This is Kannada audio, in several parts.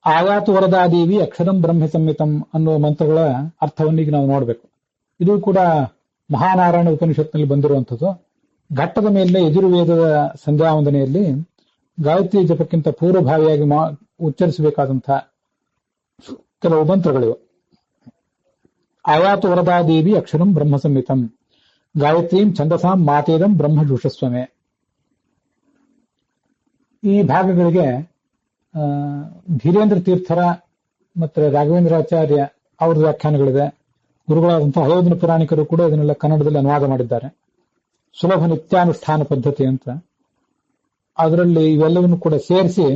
ಆಯಾತು ವರದಾದೇವಿ ಅಕ್ಷರಂ ಬ್ರಹ್ಮ ಸಂಹಿತಂ ಅನ್ನುವ ಮಂತ್ರಗಳ ಅರ್ಥವನ್ನು ಈಗ ನಾವು ನೋಡಬೇಕು. ಇದು ಕೂಡ ಮಹಾನಾರಾಯಣ ಉಪನಿಷತ್ನಲ್ಲಿ ಬಂದಿರುವಂಥದ್ದು. ಘಟ್ಟದ ಮೇಲೆ ಯಜುರ್ವೇದದ ಸಂಧ್ಯಾವಂದನೆಯಲ್ಲಿ ಗಾಯತ್ರಿ ಜಪಕ್ಕಿಂತ ಪೂರ್ವಭಾವಿಯಾಗಿ ಉಚ್ಚರಿಸಬೇಕಾದಂತಹ ಕೆಲವು ಮಂತ್ರಗಳಿವೆ. ಆಯಾತು ವರದಾದೇವಿ ಅಕ್ಷರಂ ಬ್ರಹ್ಮ ಸಂಹಿತಂ ಗಾಯತ್ರೀಂ ಛಂದಸಾಂ ಮಾತೇದಂ ಬ್ರಹ್ಮ ಜುಷಸ್ವಮೆ. ಈ ಭಾಗಗಳಿಗೆ ಧೀರೇಂದ್ರ ತೀರ್ಥರ ಮತ್ತು ರಾಘವೇಂದ್ರಾಚಾರ್ಯ ಅವರ ವ್ಯಾಖ್ಯಾನಗಳಿದೆ. ಗುರುಗಳಾದಂತಹ ಅಯೋಧನ ಪುರಾಣಿಕರು ಕೂಡ ಇದನ್ನೆಲ್ಲ ಕನ್ನಡದಲ್ಲಿ ಅನುವಾದ ಮಾಡಿದ್ದಾರೆ. ಸುಲಭ ನಿತ್ಯಾನುಷ್ಠಾನ ಪದ್ಧತಿ ಅಂತ. ಅದರಲ್ಲಿ ಇವೆಲ್ಲವನ್ನು ಕೂಡ ಸೇರಿಸಿ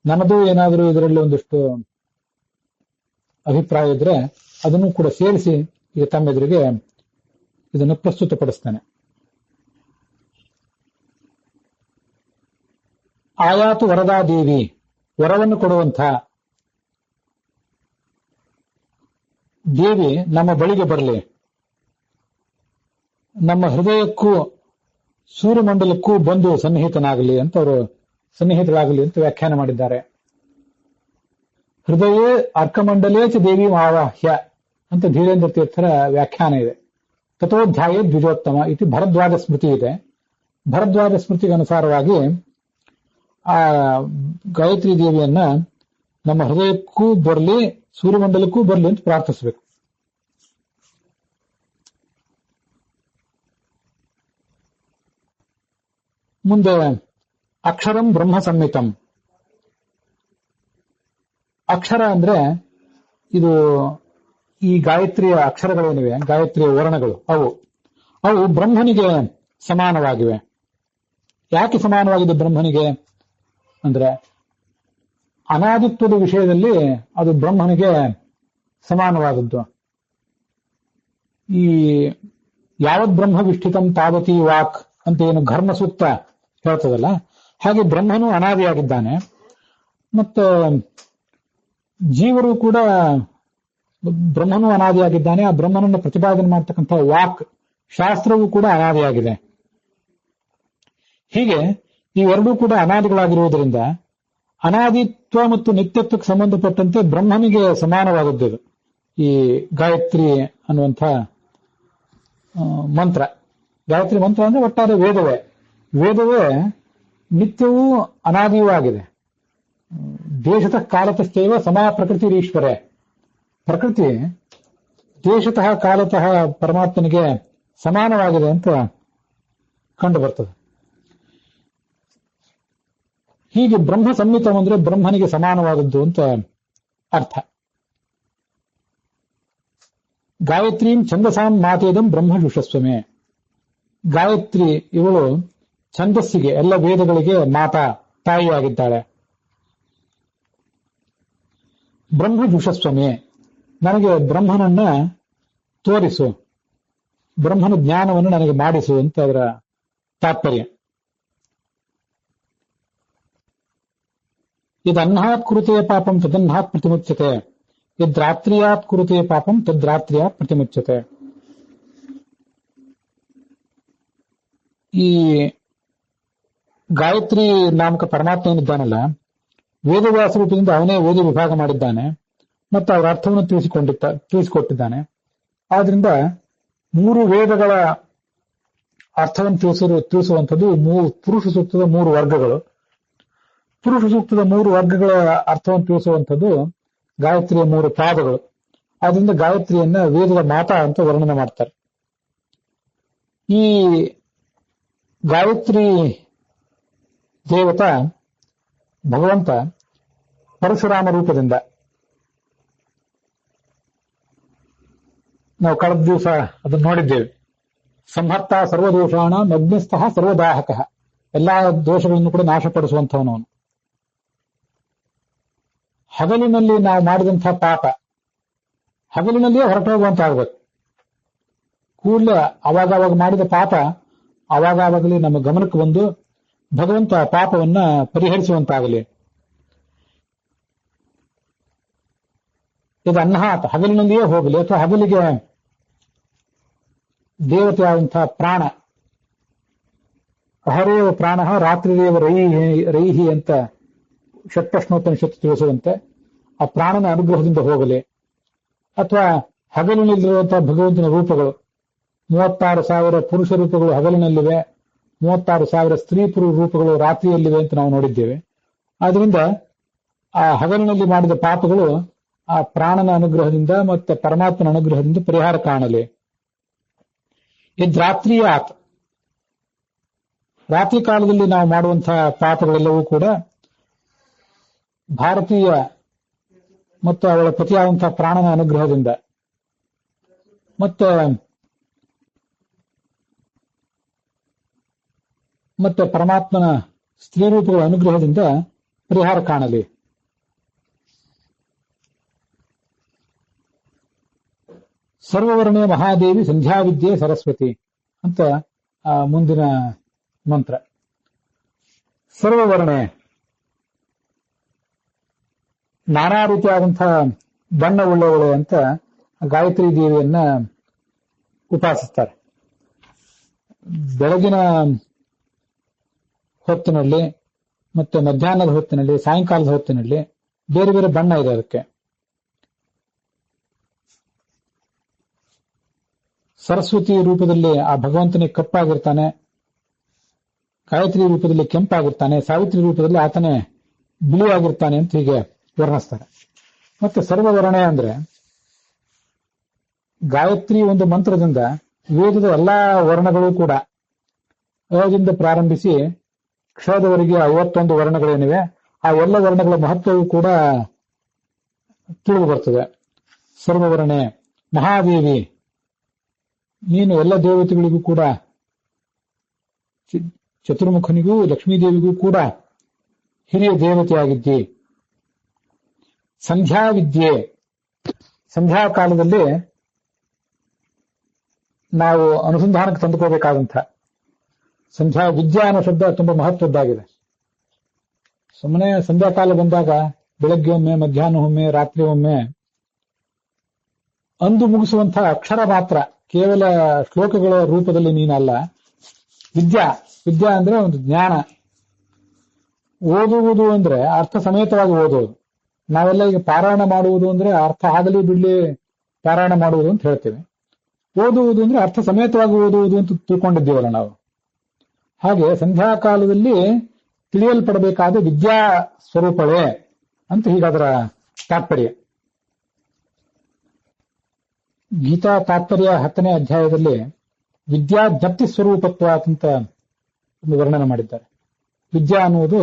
ನನ್ನದು ಏನಾದರೂ ಇದರಲ್ಲಿ ಒಂದಿಷ್ಟು ಅಭಿಪ್ರಾಯ ಇದ್ರೆ ಅದನ್ನು ಕೂಡ ಸೇರಿಸಿ ಈಗ ತಮ್ಮೆದುರಿಗೆ ಇದನ್ನು ಪ್ರಸ್ತುತಪಡಿಸ್ತೇನೆ. ಆಯಾತು ವರದಾದೇವಿ, ವರವನ್ನು ಕೊಡುವಂಥ ದೇವಿ ನಮ್ಮ ಬಳಿಗೆ ಬರಲಿ, ನಮ್ಮ ಹೃದಯಕ್ಕೂ ಸೂರ್ಯಮಂಡಲಕ್ಕೂ ಬಂದು ಸನ್ನಿಹಿತನಾಗಲಿ ಅಂತ ಅವರು ಸನ್ನಿಹಿತರಾಗಲಿ ಅಂತ ವ್ಯಾಖ್ಯಾನ ಮಾಡಿದ್ದಾರೆ. ಹೃದಯೇ ಅರ್ಕಮಂಡಲೇಚ ದೇವಿ ಆವಾಹ್ಯ ಅಂತ ಧೀರೇಂದ್ರ ತೀರ್ಥರ ವ್ಯಾಖ್ಯಾನ ಇದೆ. ತಥೋಧ್ಯಾಯ ದ್ವಿಜೋತ್ತಮ ಇತಿ ಭರದ್ವಾಜ ಸ್ಮೃತಿ ಇದೆ. ಭರದ್ವಾಜ ಸ್ಮೃತಿಗೆ ಅನುಸಾರವಾಗಿ ಆ ಗಾಯತ್ರಿ ದೇವಿಯನ್ನ ನಮ್ಮ ಹೃದಯಕ್ಕೂ ಬರಲಿ, ಸೂರ್ಯಮಂಡಲಕ್ಕೂ ಬರಲಿ ಅಂತ ಪ್ರಾರ್ಥಿಸಬೇಕು. ಮುಂದೆ ಅಕ್ಷರಂ ಬ್ರಹ್ಮ ಸಂಹಿತಂ. ಅಕ್ಷರ ಅಂದ್ರೆ ಇದು ಈ ಗಾಯತ್ರಿಯ ಅಕ್ಷರಗಳೇನಿವೆ, ಗಾಯತ್ರಿಯ ವರ್ಣಗಳು, ಅವು ಬ್ರಹ್ಮನಿಗೆ ಸಮಾನವಾಗಿವೆ. ಯಾಕೆ ಸಮಾನವಾಗಿದೆ ಬ್ರಹ್ಮನಿಗೆ ಅಂದ್ರೆ ಅನಾದಿತ್ವದ ವಿಷಯದಲ್ಲಿ ಅದು ಬ್ರಹ್ಮನಿಗೆ ಸಮಾನವಾದದ್ದು. ಈ ಯಾವತ್ ಬ್ರಹ್ಮ ವಿಷ್ಠಿತಂ ತಾವತಿ ವಾಕ್ ಅಂತ ಏನು ಘರ್ಮ ಸೂಕ್ತ ಹೇಳ್ತದಲ್ಲ, ಹಾಗೆ ಬ್ರಹ್ಮನು ಅನಾದಿಯಾಗಿದ್ದಾನೆ. ಮತ್ತು ಜೀವರು ಕೂಡ ಬ್ರಹ್ಮನು ಅನಾದಿಯಾಗಿದ್ದಾನೆ. ಆ ಬ್ರಹ್ಮನನ್ನು ಪ್ರತಿಪಾದನೆ ಮಾಡ್ತಕ್ಕಂಥ ವಾಕ್ ಶಾಸ್ತ್ರವೂ ಕೂಡ ಅನಾದಿಯಾಗಿದೆ. ಹೀಗೆ ಇವೆರಡೂ ಕೂಡ ಅನಾದಿಗಳಾಗಿರುವುದರಿಂದ ಅನಾದಿತ್ವ ಮತ್ತು ನಿತ್ಯತ್ವಕ್ಕೆ ಸಂಬಂಧಪಟ್ಟಂತೆ ಬ್ರಹ್ಮನಿಗೆ ಸಮಾನವಾದದ್ದು ಈ ಗಾಯತ್ರಿ ಅನ್ನುವಂಥ ಮಂತ್ರ. ಗಾಯತ್ರಿ ಮಂತ್ರ ಅಂದ್ರೆ ಒಟ್ಟಾರೆ ವೇದವೇ ನಿತ್ಯವೂ ಅನಾದಿಯೂ ಆಗಿದೆ. ದೇಶತಃ ಕಾಲತಶ್ಚೈವ ಸಮಾ ಪ್ರಕೃತಿರೀಶ್ವರೇ. ಪ್ರಕೃತಿ ದೇಶತಃ ಕಾಲತಃ ಪರಮಾತ್ಮನಿಗೆ ಸಮಾನವಾಗಿದೆ ಅಂತ ಕಂಡು ಬರ್ತದೆ. ಹೀಗೆ ಬ್ರಹ್ಮ ಸಂಹಿತಂ ಅಂದ್ರೆ ಬ್ರಹ್ಮನಿಗೆ ಸಮಾನವಾದದ್ದು ಅಂತ ಅರ್ಥ. ಗಾಯತ್ರೀಂ ಛಂದಸಾಂ ಮಾತೇದಂ ಬ್ರಹ್ಮ ಜುಷಸ್ವಮೆ. ಗಾಯತ್ರಿ ಇವಳು ಛಂದಸ್ಸಿಗೆ, ಎಲ್ಲ ವೇದಗಳಿಗೆ ಮಾತಾ, ತಾಯಿಯಾಗಿದ್ದಾಳೆ. ಬ್ರಹ್ಮ ಜುಷಸ್ವಮೆ, ನನಗೆ ಬ್ರಹ್ಮನನ್ನ ತೋರಿಸು, ಬ್ರಹ್ಮನ ಜ್ಞಾನವನ್ನು ನನಗೆ ಮಾಡಿಸು ಅಂತ ಅದರ ತಾತ್ಪರ್ಯ. ಯದನ್ನಾತ್ ಕುರುತೆ ಪಾಪಂ ತದನ್ನಾತ್ ಪ್ರತಿಮುಚ್ಯತೆ, ಯದ್ರಾತ್ರಿಯಾತ್ ಕುರುತೆ ಪಾಪಂ ತದ್ರಾತ್ರಿಯಾತ್ ಪ್ರತಿಮುಚ್ಯತೆ. ಈ ಗಾಯತ್ರಿ ನಾಮಕ ಪರಮಾತ್ಮ ಏನಿದ್ದಾನಲ್ಲ, ವೇದವ್ಯಾಸ ರೂಪದಿಂದ ಅವನೇ ವೇದ ವಿಭಾಗ ಮಾಡಿದ್ದಾನೆ ಮತ್ತು ಅವರ ಅರ್ಥವನ್ನು ತಿಳಿಸಿಕೊಟ್ಟಿದ್ದಾನೆ. ಆದ್ರಿಂದ 3 ವೇದಗಳ ಅರ್ಥವನ್ನು ತಿಳಿಸುವಂಥದ್ದು ಪುರುಷ ಸೂಕ್ತದ 3 ವರ್ಗಗಳು. ಪುರುಷ ಸೂಕ್ತದ 3 ವರ್ಗಗಳ ಅರ್ಥವನ್ನು ತಿಳಿಸುವಂಥದ್ದು ಗಾಯತ್ರಿಯ 3 ಪಾದಗಳು. ಆದ್ರಿಂದ ಗಾಯತ್ರಿಯನ್ನ ವೇದದ ಮಾತಾ ಅಂತ ವರ್ಣನೆ ಮಾಡ್ತಾರೆ. ಈ ಗಾಯತ್ರಿ ದೇವತಾ ಭಗವಂತ ಪರಶುರಾಮ ರೂಪದಿಂದ, ನಾವು ಕಳೆದ ದಿವಸ ಅದನ್ನು ನೋಡಿದ್ದೇವೆ. ಸಂಹರ್ತ ಸರ್ವದೋಷಾಣ ಅಗ್ನಿಸ್ಥಃ ಸರ್ವದಾಹಕ, ಎಲ್ಲಾ ದೋಷಗಳನ್ನು ಕೂಡ ನಾಶಪಡಿಸುವಂಥವನು. ಹಗಲಿನಲ್ಲಿ ನಾವು ಮಾಡಿದಂತಹ ಪಾಪ ಹಗಲಿನಲ್ಲಿಯೇ ಹೊರಟೋಗುವಂತಾಗಬೇಕು. ಕೂಡಲೇ ಅವಾಗ ಮಾಡಿದ ಪಾಪ ಅವಾಗಲೇ ನಮ್ಮ ಗಮನಕ್ಕೆ ಬಂದು ಭಗವಂತ ಪಾಪವನ್ನ ಪರಿಹರಿಸುವಂತಾಗಲಿ. ಇದು ಅನ್ನಾತ್, ಹಗಲಿನಲ್ಲಿಯೇ ಹೋಗಲಿ, ಅಥವಾ ಹಗಲಿಗೆ ದೇವತೆಯಾದಂತಹ ಪ್ರಾಣ, ಅಹರೇವ ಪ್ರಾಣ ರಾತ್ರಿರೇವ ರೈಹಿ ಅಂತ ಷಟ್ಪ್ರಶ್ನೋಪನಿಷತ್ತು ತಿಳಿಸುವಂತೆ ಆ ಪ್ರಾಣನ ಅನುಗ್ರಹದಿಂದ ಹೋಗಲಿ, ಅಥವಾ ಹಗಲಿನಲ್ಲಿರುವಂತಹ ಭಗವಂತನ ರೂಪಗಳು 36,000 ಪುರುಷ ರೂಪಗಳು ಹಗಲಿನಲ್ಲಿವೆ, 36,000 ಸ್ತ್ರೀ ಪುರುಷ ರೂಪಗಳು ರಾತ್ರಿಯಲ್ಲಿವೆ ಅಂತ ನಾವು ನೋಡಿದ್ದೇವೆ. ಆದ್ರಿಂದ ಆ ಹಗಲಿನಲ್ಲಿ ಮಾಡಿದ ಪಾಪಗಳು ಆ ಪ್ರಾಣನ ಅನುಗ್ರಹದಿಂದ ಮತ್ತೆ ಪರಮಾತ್ಮನ ಅನುಗ್ರಹದಿಂದ ಪರಿಹಾರ ಕಾಣಲಿ. ರಾತ್ರಿಯಾತ್, ರಾತ್ರಿ ಕಾಲದಲ್ಲಿ ನಾವು ಮಾಡುವಂತಹ ಪಾಪಗಳೆಲ್ಲವೂ ಕೂಡ ಭಾರತೀಯ ಮತ್ತು ಅವಳ ಪತಿಯಾದಂತಹ ಪ್ರಾಣನ ಅನುಗ್ರಹದಿಂದ ಮತ್ತೆ ಪರಮಾತ್ಮನ ಸ್ತ್ರೀ ರೂಪಗಳ ಅನುಗ್ರಹದಿಂದ ಪರಿಹಾರ ಕಾಣಲಿ. ಸರ್ವವರ್ಣೆ ಮಹಾದೇವಿ ಸಂಧ್ಯಾವಿದ್ಯೆ ಸರಸ್ವತಿ ಅಂತ ಮುಂದಿನ ಮಂತ್ರ. ಸರ್ವವರ್ಣೆ ನಾನಾ ರೀತಿಯಾದಂತಹ ಬಣ್ಣವುಳ್ಳವಳು ಅಂತ ಗಾಯತ್ರಿ ದೇವಿಯನ್ನ ಉಪಾಸಿಸ್ತಾರೆ. ಬೆಳಗಿನ ಹೊತ್ತಿನಲ್ಲಿ ಮತ್ತೆ ಮಧ್ಯಾಹ್ನದ ಹೊತ್ತಿನಲ್ಲಿ, ಸಾಯಂಕಾಲದ ಹೊತ್ತಿನಲ್ಲಿ ಬೇರೆ ಬೇರೆ ಬಣ್ಣ ಇದೆ ಅದಕ್ಕೆ. ಸರಸ್ವತಿ ರೂಪದಲ್ಲಿ ಆ ಭಗವಂತನಿಗೆ ಕಪ್ಪಾಗಿರ್ತಾನೆ, ಗಾಯತ್ರಿ ರೂಪದಲ್ಲಿ ಕೆಂಪಾಗಿರ್ತಾನೆ, ಸಾವಿತ್ರಿ ರೂಪದಲ್ಲಿ ಆತನೇ ಬಿಳಿಯಾಗಿರ್ತಾನೆ ಅಂತ ಹೀಗೆ ವರ್ಣಿಸ್ತಾರೆ. ಮತ್ತೆ ಸರ್ವವರ್ಣೆ ಅಂದ್ರೆ ಗಾಯತ್ರಿ ಒಂದು ಮಂತ್ರದಿಂದ ವೇದದ ಎಲ್ಲಾ ವರ್ಣಗಳು ಕೂಡ ಅದಿಂದ ಪ್ರಾರಂಭಿಸಿ ಕ್ಷದವರೆಗೆ 51 ವರ್ಣಗಳೇನಿವೆ ಆ ಎಲ್ಲ ವರ್ಣಗಳ ಮಹತ್ವವೂ ಕೂಡ ತಿಳಿದು ಬರ್ತದೆ. ಸರ್ವವರ್ಣೆ ಮಹಾದೇವಿ, ನೀನು ಎಲ್ಲ ದೇವತೆಗಳಿಗೂ ಕೂಡ, ಚತುರ್ಮುಖನಿಗೂ ಲಕ್ಷ್ಮೀದೇವಿಗೂ ಕೂಡ ಹಿರಿಯ ದೇವತೆಯಾಗಿದ್ದಿ. ಸಂಧ್ಯಾ ವಿದ್ಯೆ, ಸಂಧ್ಯಾ ಕಾಲದಲ್ಲಿ ನಾವು ಅನುಸಂಧಾನಕ್ಕೆ ತಂದುಕೋಬೇಕಾದಂಥ ಸಂಧ್ಯಾ ವಿದ್ಯಾ ಅನ್ನೋ ಶಬ್ದ ತುಂಬಾ ಮಹತ್ವದ್ದಾಗಿದೆ. ಸುಮ್ಮನೆ ಸಂಧ್ಯಾಕಾಲ ಬಂದಾಗ ಬೆಳಗ್ಗೆ ಒಮ್ಮೆ, ಮಧ್ಯಾಹ್ನ ಒಮ್ಮೆ, ರಾತ್ರಿ ಒಮ್ಮೆ ಅಂದು ಮುಗಿಸುವಂತಹ ಅಕ್ಷರ ಮಾತ್ರ, ಕೇವಲ ಶ್ಲೋಕಗಳ ರೂಪದಲ್ಲಿ ನೀನಲ್ಲ. ವಿದ್ಯಾ ಅಂದ್ರೆ ಒಂದು ಜ್ಞಾನ. ಓದುವುದು ಅಂದ್ರೆ ಅರ್ಥ ಸಮೇತವಾಗಿ ಓದುವುದು. ನಾವೆಲ್ಲ ಈಗ ಪಾರಾಯಣ ಮಾಡುವುದು ಅಂದ್ರೆ ಅರ್ಥ ಆಗಲಿ ಬಿಡ್ಲಿ ಪಾರಾಯಣ ಮಾಡುವುದು ಅಂತ ಹೇಳ್ತೇವೆ. ಓದುವುದು ಅಂದ್ರೆ ಅರ್ಥ ಸಮೇತವಾಗಿ ಓದುವುದು ಅಂತ ತಿಳ್ಕೊಂಡಿದ್ದೀವಲ್ಲ ನಾವು. ಹಾಗೆ ಸಂಧ್ಯಾಕಾಲದಲ್ಲಿ ತಿಳಿಯಲ್ಪಡಬೇಕಾದ ವಿದ್ಯಾ ಸ್ವರೂಪವೇ ಅಂತ ಹೀಗಾದರ ತಾತ್ಪರ್ಯ. ಗೀತಾ ತಾತ್ಪರ್ಯ 10ನೇ ಅಧ್ಯಾಯದಲ್ಲಿ ವಿದ್ಯಾ ಜ್ಞಪ್ತಿ ಸ್ವರೂಪತ್ವ ಅಂತ ಒಂದು ವರ್ಣನೆ ಮಾಡಿದ್ದಾರೆ. ವಿದ್ಯಾ ಅನ್ನುವುದು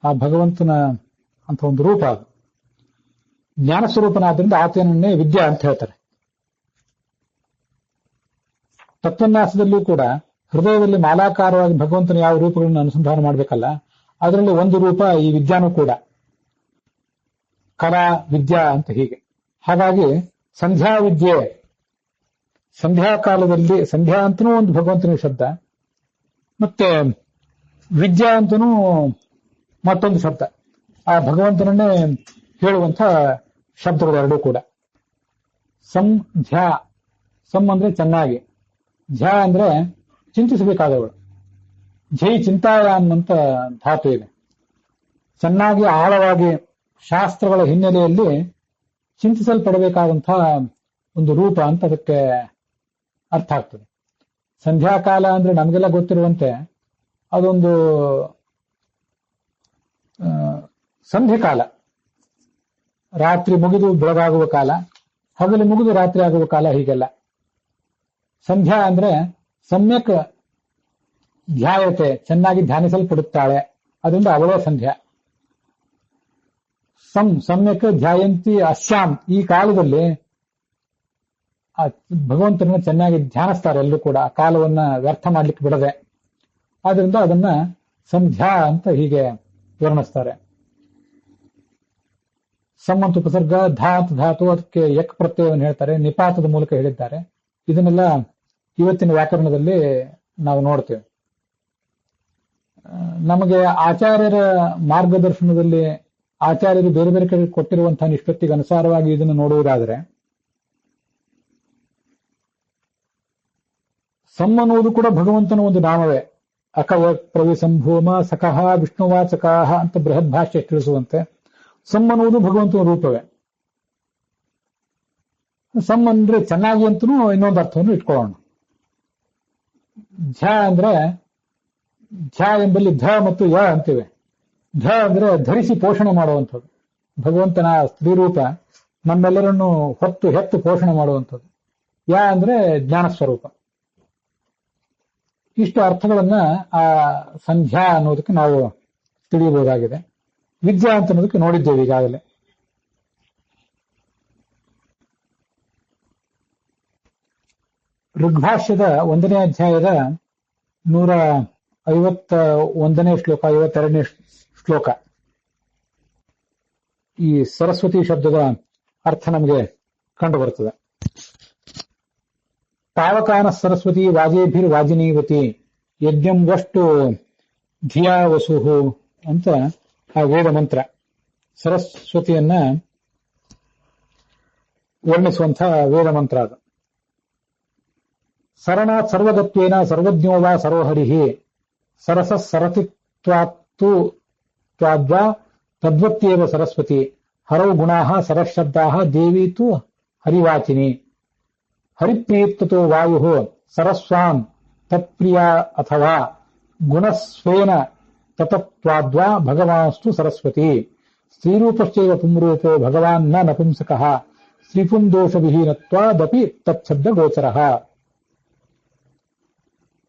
ಆ ಭಗವಂತನ ಅಂತ ಒಂದು ರೂಪ, ಅದು ಜ್ಞಾನ ಸ್ವರೂಪನಾದ್ರಿಂದ ಆತನನ್ನೇ ವಿದ್ಯಾ ಅಂತ ಹೇಳ್ತಾರೆ. ತತ್ವನ್ಯಾಸದಲ್ಲೂ ಕೂಡ ಹೃದಯದಲ್ಲಿ ಮಾಲಾಕಾರವಾಗಿ ಭಗವಂತನ ಯಾವ ರೂಪಗಳನ್ನು ಅನುಸಂಧಾನ ಮಾಡಬೇಕಲ್ಲ, ಅದರಲ್ಲಿ ಒಂದು ರೂಪ ಈ ವಿದ್ಯಾನೂ ಕೂಡ, ಕಲಾ ವಿದ್ಯಾ ಅಂತ ಹೀಗೆ. ಹಾಗಾಗಿ ಸಂಧ್ಯಾ ವಿದ್ಯೆ, ಸಂಧ್ಯಾ ಕಾಲದಲ್ಲಿ ಸಂಧ್ಯಾ ಅಂತನೂ ಒಂದು ಭಗವಂತನ ಶಬ್ದ, ಮತ್ತೆ ವಿದ್ಯಾ ಅಂತನೂ ಮತ್ತೊಂದು ಶಬ್ದ, ಆ ಭಗವಂತನನ್ನೇ ಹೇಳುವಂತ ಶಬ್ದಗಳು ಎರಡೂ ಕೂಡ. ಸಂಧ್ಯಾ, ಸಂ ಅಂದ್ರೆ ಚೆನ್ನಾಗಿ, ಧ್ಯಾ ಅಂದ್ರೆ ಚಿಂತಿಸಬೇಕಾದವಳು, ಜೈ ಚಿಂತಾಯಾನ್ ಅಂತ ಧಾತು ಇದೆ. ಚೆನ್ನಾಗಿ ಆಳವಾಗಿ ಶಾಸ್ತ್ರಗಳ ಹಿನ್ನೆಲೆಯಲ್ಲಿ ಚಿಂತಿಸಲ್ಪಡಬೇಕಾದಂತಹ ಒಂದು ರೂಪ ಅಂತ ಅದಕ್ಕೆ ಅರ್ಥ ಆಗ್ತದೆ. ಸಂಧ್ಯಾಕಾಲ ಅಂದ್ರೆ ನಮಗೆಲ್ಲ ಗೊತ್ತಿರುವಂತೆ ಅದೊಂದು ಸಂಧ್ಯಕಾಲ, ರಾತ್ರಿ ಮುಗಿದು ಬೆಳಗಾಗುವ ಕಾಲ, ಹಗಲು ಮುಗಿದು ರಾತ್ರಿ ಆಗುವ ಕಾಲ, ಹೀಗೆಲ್ಲ. ಸಂಧ್ಯಾ ಅಂದ್ರೆ ಸಮ್ಯಕ್ ಧ್ಯಾಯತೆ, ಚೆನ್ನಾಗಿ ಧ್ಯಾನಿಸಲ್ಪಡುತ್ತಾಳೆ, ಅದರಿಂದ ಅವಳೇ ಸಂಧ್ಯಾ. ಸಮ್ಯಕ್ ಧ್ಯಾಯಂತಿ ಅಸ್ಯಾಂ, ಈ ಕಾಲದಲ್ಲಿ ಆ ಭಗವಂತನನ್ನ ಚೆನ್ನಾಗಿ ಧ್ಯಾನಿಸ್ತಾರೆ ಎಲ್ಲರೂ ಕೂಡ, ಆ ಕಾಲವನ್ನ ವ್ಯರ್ಥ ಮಾಡ್ಲಿಕ್ಕೆ ಬಿಡದೆ. ಆದ್ರಿಂದ ಅದನ್ನ ಸಂಧ್ಯಾ ಅಂತ ಹೀಗೆ ವರ್ಣಿಸ್ತಾರೆ. ಸಮ್ಮಂತ ಉಪಸರ್ಗ, ಧಾತು ಅದಕ್ಕೆ ಯಕ್ ಪ್ರತ್ಯಯವನ್ನು ಹೇಳ್ತಾರೆ, ನಿಪಾತದ ಮೂಲಕ ಹೇಳಿದ್ದಾರೆ. ಇದನ್ನೆಲ್ಲ ಇವತ್ತಿನ ವ್ಯಾಕರಣದಲ್ಲಿ ನಾವು ನೋಡ್ತೇವೆ. ನಮಗೆ ಆಚಾರ್ಯರ ಮಾರ್ಗದರ್ಶನದಲ್ಲಿ ಆಚಾರ್ಯರು ಬೇರೆ ಬೇರೆ ಕಡೆ ಕೊಟ್ಟಿರುವಂತಹ ನಿಷ್ಪತ್ತಿಗೆ ಅನುಸಾರವಾಗಿ ಇದನ್ನು ನೋಡುವುದಾದರೆ, ಸಮ್ ಅನ್ನುವುದು ಕೂಡ ಭಗವಂತನ ಒಂದು ನಾಮವೇ. ಅಕವ ಪ್ರವಿಸಂಭೂಮ ಸಖಃ ವಿಷ್ಣುವಾಚಕಾಹ ಅಂತ ಬೃಹತ್ ಭಾಷೆ ತಿಳಿಸುವಂತೆ ಸಮ್ ಅನ್ನುವುದು ಭಗವಂತನ ರೂಪವೇ. ಸಮ್ ಅಂದ್ರೆ ಚೆನ್ನಾಗಿ ಅಂತನೂ ಇನ್ನೊಂದು ಅರ್ಥವನ್ನು ಇಟ್ಕೊಳ್ಳೋಣ. ಝ ಅಂದ್ರೆ ಝ ಎಂಬಲ್ಲಿ ಧ ಮತ್ತು ಯ ಅಂತಿವೆ. ಧ ಅಂದ್ರೆ ಧರಿಸಿ ಪೋಷಣೆ ಮಾಡುವಂಥದ್ದು. ಭಗವಂತನ ಸ್ತ್ರೀ ರೂಪ ನಮ್ಮೆಲ್ಲರನ್ನು ಹೊತ್ತು ಹೆತ್ತು ಪೋಷಣೆ ಮಾಡುವಂಥದ್ದು. ಯ ಅಂದ್ರೆ ಜ್ಞಾನ ಸ್ವರೂಪ. ಇಷ್ಟು ಅರ್ಥಗಳನ್ನ ಆ ಸಂಧ್ಯಾ ಅನ್ನೋದಕ್ಕೆ ನಾವು ತಿಳಿಯಬಹುದಾಗಿದೆ. ವಿದ್ಯಾ ಅಂತ ಅನ್ನೋದಕ್ಕೆ ನೋಡಿದ್ದೇವೆ ಈಗಾಗಲೇ. ಋಗ್ಭಾಷ್ಯದ 1ನೇ ಅಧ್ಯಾಯದ 151ನೇ ಶ್ಲೋಕ, 52ನೇ ಶ್ಲೋಕ, ಈ ಸರಸ್ವತಿ ಶಬ್ದದ ಅರ್ಥ ನಮಗೆ ಕಂಡು ಬರುತ್ತದೆ. ತಾವಕಾನ ಸರಸ್ವತಿ ವಾಜೇಭಿರ್ವಾಜಿನೀವತಿ ಯಜ್ಞಂ ವಷ್ಟು ಧಿಯಾ ವಸುಹು ಅಂತ ಆ ವೇದ ಮಂತ್ರ ಸರಸ್ವತಿಯನ್ನ ವರ್ಣಿಸುವಂತಹ ವೇದ ಮಂತ್ರ ಅದು. ಸರಣಾತ್ ಸರ್ವಗತ್ವೇನ ಸರ್ವಜ್ಞೋ ವಾ ಸರ್ವಹರಿಹಿ ಸರಸ ಸರತಿತ್ವಾತ್ತು ತ್ವಾದ್ವಾ ತದ್ವತ್ಯೇವ ಸರಸ್ವತಿ ಹರೌ ಗುಣಾಃ ಸರಶಬ್ದಾಃ ದೇವಿ ತು ಹರಿವಾಚಿನಿ ಹರಿಪ್ರೀತ್ತತೋ ವಾಯುಃ ಸರಸ್ವಾಂ ತತ್ಪ್ರಿಯಾ ಅಥವಾ ಗುಣಸ್ವೇನ ತತತ್ವಾದ್ವಾ ಭಗವಾನ್ಸ್ತು ಸರಸ್ವತಿ ಸ್ತ್ರೀರೂಪಶ್ಚೈವ ಪುಂರೂಪೋ ಭಗವಾನ್ ನ ನಪುಂಸಕಃ ಸ್ತ್ರೀಪುಂ ದೋಷವಿಹೀನತ್ವಾದಪಿ ತಚ್ಛಬ್ದ ಗೋಚರಃ.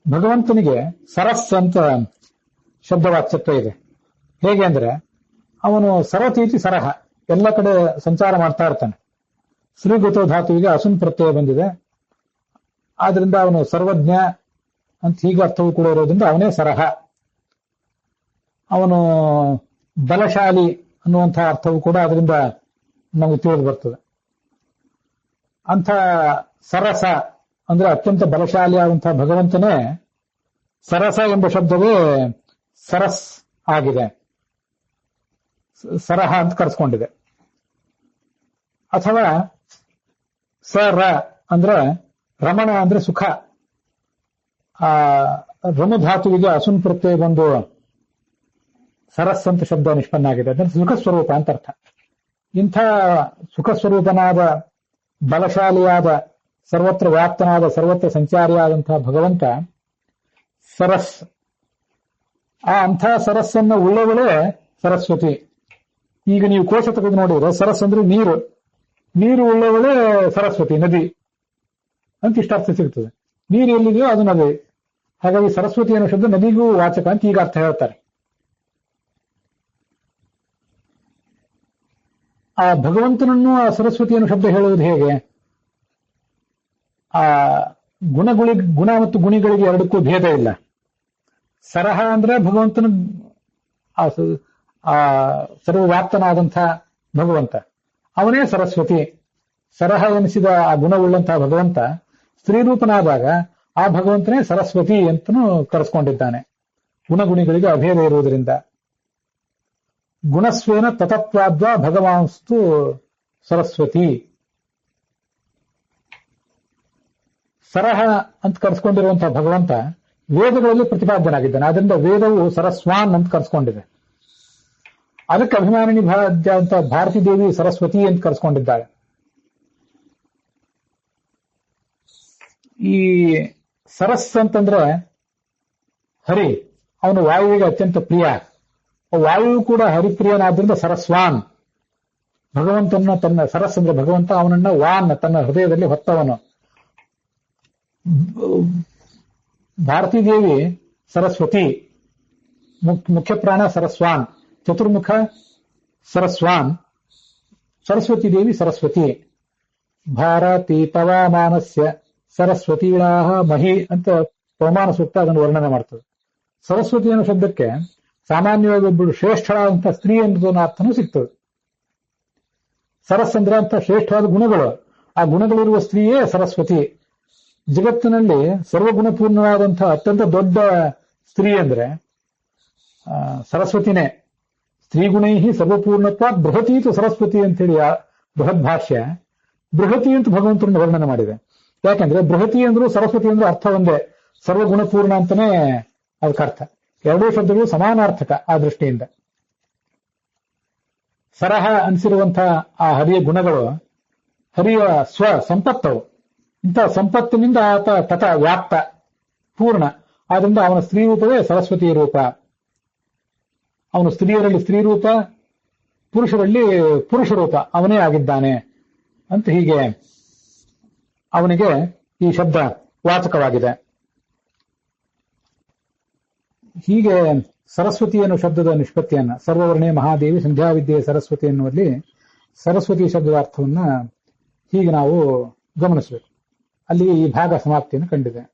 ಭಗವಂತನಿಗೆ ಸರಸ್ ಅಂತ ಶಬ್ದವಾಚ್ಯತ್ವ ಇದೆ. ಹೇಗೆ ಅಂದ್ರೆ ಅವನು ಸರತೀತಿ ಸರಹ, ಎಲ್ಲ ಕಡೆ ಸಂಚಾರ ಮಾಡ್ತಾ ಇರ್ತಾನೆ. ಶ್ರೀಗತೋ ಧಾತುವಿಗೆ ಅಸುನ್ ಪ್ರತ್ಯಯ ಬಂದಿದೆ, ಆದ್ರಿಂದ ಅವನು ಸರ್ವಜ್ಞ ಅಂತ ಹೀಗೆ ಅರ್ಥವೂ ಕೂಡ ಇರೋದ್ರಿಂದ ಅವನೇ ಸರಹ. ಅವನು ಬಲಶಾಲಿ ಅನ್ನುವಂತಹ ಅರ್ಥವೂ ಕೂಡ ಅದರಿಂದ ನಮಗೆ ತಿಳಿದು ಬರ್ತದೆ. ಅಂಥ ಸರಸ ಅಂದ್ರೆ ಅತ್ಯಂತ ಬಲಶಾಲಿ ಆದಂತಹ ಭಗವಂತನೇ ಸರಸ ಎಂಬ ಶಬ್ದವೇ ಸರಸ್ ಆಗಿದೆ, ಸರಹ ಅಂತ ಕರೆಸ್ಕೊಂಡಿದೆ. ಅಥವಾ ಸರ ಅಂದ್ರೆ ರಮಣ ಅಂದ್ರೆ ಸುಖ. ಆ ರಮಧಾತುವಿಗೆ ಅಸುನ್ ಪ್ರತ್ಯಯ ಬಂದು ಸರಸ್ ಅಂತ ಶಬ್ದ ನಿಷ್ಪನ್ನ ಆಗಿದೆ. ಅಂದ್ರೆ ಸುಖ ಸ್ವರೂಪ ಅಂತ ಅರ್ಥ. ಇಂಥ ಸುಖ ಸ್ವರೂಪನಾದ ಬಲಶಾಲಿಯಾದ ಸರ್ವತ್ರ ವ್ಯಾಪ್ತನಾದ ಸರ್ವತ್ರ ಸಂಚಾರಿಯಾದಂತಹ ಭಗವಂತ ಸರಸ್. ಆ ಅಂಥ ಸರಸ್ಸನ್ನು ಉಳ್ಳವಳೇ ಸರಸ್ವತಿ. ಈಗ ನೀವು ಕೋಶ ತೆಗೆದು ನೋಡಿದ್ರೆ ಸರಸ್ ಅಂದ್ರೆ ನೀರು, ನೀರು ಉಳ್ಳವಳೇ ಸರಸ್ವತಿ, ನದಿ ಅಂತ ಇಷ್ಟ ಅರ್ಥ ಸಿಗ್ತದೆ. ನೀರು ಎಲ್ಲಿದೆಯೋ ಅದು ನದಿ. ಹಾಗಾಗಿ ಸರಸ್ವತಿ ಅನ್ನೋ ಶಬ್ದ ನದಿಗೂ ವಾಚಕ ಅಂತ ಈಗ ಅರ್ಥ ಹೇಳ್ತಾರೆ. ಆ ಭಗವಂತನನ್ನು ಆ ಸರಸ್ವತಿ ಅನ್ನೋ ಶಬ್ದ ಹೇಳುವುದು ಹೇಗೆ? ಆ ಗುಣ ಮತ್ತು ಗುಣಿಗಳಿಗೆ ಎರಡಕ್ಕೂ ಭೇದ ಇಲ್ಲ. ಸರಹ ಅಂದ್ರೆ ಭಗವಂತನ ಆ ಸರ್ವವ್ಯಾಪ್ತನಾದಂಥ ಭಗವಂತ, ಅವನೇ ಸರಸ್ವತಿ. ಸರಹ ಎನಿಸಿದ ಆ ಗುಣವುಳ್ಳಂತಹ ಭಗವಂತ ಸ್ತ್ರೀರೂಪನಾದಾಗ ಆ ಭಗವಂತನೇ ಸರಸ್ವತಿ ಅಂತನೂ ಕರೆಸ್ಕೊಂಡಿದ್ದಾನೆ. ಗುಣಗುಣಿಗಳಿಗೆ ಅಭೇದ ಇರುವುದರಿಂದ. ಗುಣಸ್ವೇನ ತತತ್ವಾದ್ವಾ ಭಗವಾನ್ಸ್ತು ಸರಸ್ವತಿ. ಸರಹ ಅಂತ ಕರೆಸ್ಕೊಂಡಿರುವಂತಹ ಭಗವಂತ ವೇದಗಳಲ್ಲಿ ಪ್ರತಿಪಾದ್ಯನಾಗಿದ್ದಾನೆ. ಆದ್ರಿಂದ ವೇದವು ಸರಸ್ವಾನ್ ಅಂತ ಕರೆಸ್ಕೊಂಡಿದೆ. ಅದಕ್ಕೆ ಅಭಿಮಾನಿನಿ ಅಂತ ಭಾರತೀ ದೇವಿ ಸರಸ್ವತಿ ಅಂತ ಕರೆಸ್ಕೊಂಡಿದ್ದಾಳೆ. ಈ ಸರಸ್ ಅಂತಂದ್ರೆ ಹರಿ, ಅವನು ವಾಯುವಿಗೆ ಅತ್ಯಂತ ಪ್ರಿಯ. ವಾಯು ಕೂಡ ಹರಿಪ್ರಿಯನಾದ್ರಿಂದ ಸರಸ್ವಾನ್. ಭಗವಂತನ ತನ್ನ ಸರಸ್ ಅಂದ್ರೆ ಭಗವಂತ, ಅವನನ್ನ ವಾನ್ ತನ್ನ ಹೃದಯದಲ್ಲಿ ಹೊತ್ತವನು. ಭಾರತೀ ದೇವಿ ಸರಸ್ವತಿ, ಮುಖ್ಯ ಪ್ರಾಣ ಸರಸ್ವಾನ್, ಚತುರ್ಮುಖ ಸರಸ್ವಾನ್, ಸರಸ್ವತಿ ದೇವಿ ಸರಸ್ವತಿ. ಭಾರತಿ ಪವಮಾನಸ್ಯ ಸರಸ್ವತೀಳಾಹ ಮಹಿ ಅಂತ ಪವಮಾನ ಸೂಕ್ತ ಅದನ್ನು ವರ್ಣನೆ ಮಾಡ್ತದೆ. ಸರಸ್ವತಿ ಅನ್ನೋ ಶಬ್ದಕ್ಕೆ ಸಾಮಾನ್ಯವಾಗಿ ಒಬ್ಬಳು ಶ್ರೇಷ್ಠಳಾದಂಥ ಸ್ತ್ರೀ ಅನ್ನೋದನ್ನ ಅರ್ಥನೂ ಸಿಗ್ತದೆ. ಸರಸ್ ಅಂದ್ರೆ ಅಂತ ಶ್ರೇಷ್ಠವಾದ ಗುಣಗಳು, ಆ ಗುಣಗಳಿರುವ ಸ್ತ್ರೀಯೇ ಸರಸ್ವತಿ. ಜಗತ್ತಿನಲ್ಲಿ ಸರ್ವಗುಣಪೂರ್ಣವಾದಂತಹ ಅತ್ಯಂತ ದೊಡ್ಡ ಸ್ತ್ರೀ ಅಂದ್ರೆ ಸರಸ್ವತಿನೇ. ಸ್ತ್ರೀಗುಣೈ ಸರ್ವಪೂರ್ಣತ್ವ ಬೃಹತೀತು ಸರಸ್ವತಿ ಅಂತೇಳಿ ಬೃಹತ್ ಭಾಷ್ಯ ಬೃಹತಿ ಅಂತ ಭಗವಂತರನ್ನು ವರ್ಣನೆ ಮಾಡಿದೆ. ಯಾಕಂದ್ರೆ ಬೃಹತಿ ಅಂದ್ರೂ ಸರಸ್ವತಿ ಅಂದ್ರೂ ಅರ್ಥ ಒಂದೇ, ಸರ್ವಗುಣಪೂರ್ಣ ಅಂತಾನೆ ಅದಕ್ಕರ್ಥ. ಎರಡೂ ಶಬ್ದಗಳು ಸಮಾನಾರ್ಥಕ ಆ ದೃಷ್ಟಿಯಿಂದ. ಸರಹ ಅನಿಸಿರುವಂತಹ ಆ ಹರಿಯ ಗುಣಗಳು ಹರಿಯ ಸ್ವ ಸಂಪತ್ತವು. ಇಂಥ ಸಂಪತ್ತಿನಿಂದ ಆತ ತಥ ವ್ಯಾಪ್ತ ಪೂರ್ಣ. ಆದ್ರಿಂದ ಅವನ ಸ್ತ್ರೀ ರೂಪವೇ ಸರಸ್ವತಿ ರೂಪ. ಅವನು ಸ್ತ್ರೀಯರಲ್ಲಿ ಸ್ತ್ರೀ ರೂಪ, ಪುರುಷರಲ್ಲಿ ಪುರುಷ ರೂಪ ಅವನೇ ಆಗಿದ್ದಾನೆ ಅಂತ ಹೀಗೆ ಅವನಿಗೆ ಈ ಶಬ್ದ ವಾಚಕವಾಗಿದೆ. ಹೀಗೆ ಸರಸ್ವತಿ ಅನ್ನೋ ಶಬ್ದದ ನಿಷ್ಪತ್ತಿಯನ್ನ ಸರ್ವವರ್ಣೆ ಮಹಾದೇವಿ ಸಂಧ್ಯಾವಿದ್ಯೆ ಸರಸ್ವತಿ ಎನ್ನುವಲ್ಲಿ ಸರಸ್ವತಿ ಶಬ್ದದ ಅರ್ಥವನ್ನ ಹೀಗೆ ನಾವು ಗಮನಿಸಬೇಕು. ಅಲ್ಲಿ ಈ ಭಾಗ ಸಮಾಪ್ತಿಯನ್ನು ಕಂಡಿದೆ.